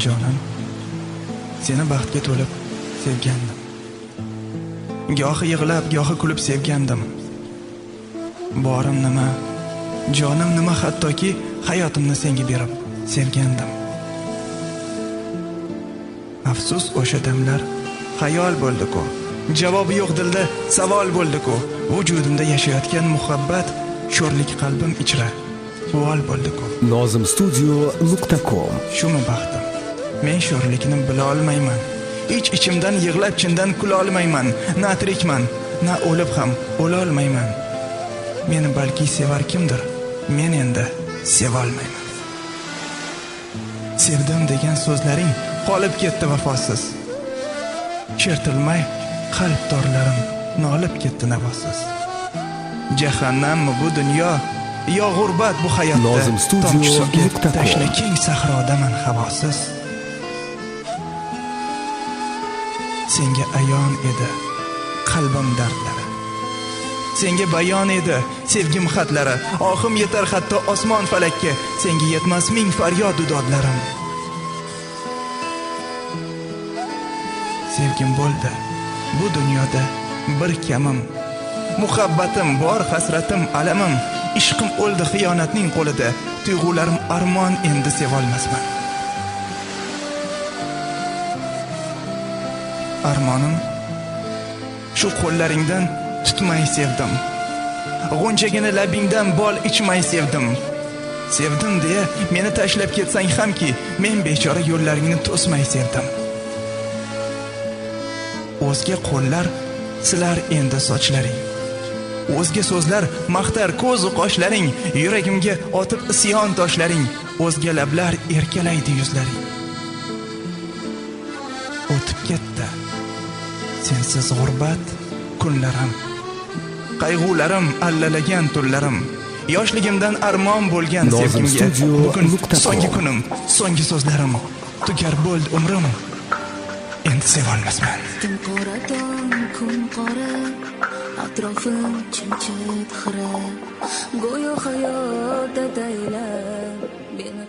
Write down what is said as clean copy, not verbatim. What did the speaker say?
Jonim, seni baxtga to'lib sevgandim. Gohi yig'lab, gohi kulib sevgandim. Borim nima, jonim nima, hattoki hayotimni senga berib sevgandim. Afsus, o'sha damlar xayol bo'ldi-ku. Javobi yo'q dilda savol bo'ldi-ku. Vujudimda yashayotgan muhabbat sho'rlik qalbim ichra uvol bo'ldi-ku. nozimstudio.com. Shumi baxtim? Men sho'rlikni bila olmayman. İçimden yig'lab chindan kula olmayman. Na tirikman, na o'lib ham o'la olmayman. Meni balki sevar kimdir, men endi seva olmayman. Sevdim degan so'zlaring qolib ketdi vafosiz. Chertilmay qalb torlarim nolib ketdi navosiz. Jahannammi bu dunyo, yo g'urbat bu hayotda? nozimstudio.com. Tashna keng sahrodaman havosiz. Senga ayon edi qalbim dardlari. Senga bayon edi sevgim xatlari. Ohim yetar hatto osmon falakka. Senga yetmas ming faryod dodlarim. Sevgim bo'ldi bu dunyoda bir kamim. Muhabbatim bor, hasratim, alamim. Ishqim o'ldi xiyonatning qo'lida. Tuyg'ularim armon, endi sevolmasman. Armonim shu qo'llaringdan tutmay sevdim. G'unchagina labingdan bol ichmay sevdim. Sevdim deya meni tashlab ketsang hamki, men bechora yo'llaringni to'smay sevdim. O'zga qo'llar silar endi sochlaring. O'zga so'zlar maqtar ko'z qoshlaring. Yuragimga otib isyon toshlaring. O'zga lablar erkalaydi yuzlaring. O'tib ketdi sensiz g'urbat kunlarim. Qayg'ularim allalagan tunlarim. Yoshligimdan armon bo'lgan sevgimga bugun so'nggi kunim, so'nggi so'zlarim. Tugar bo'ldi umrim, endi sevolmasman. Tun qora tong, kun qora, atrofim jimjit xira. Go'yo hayot dadaylab meni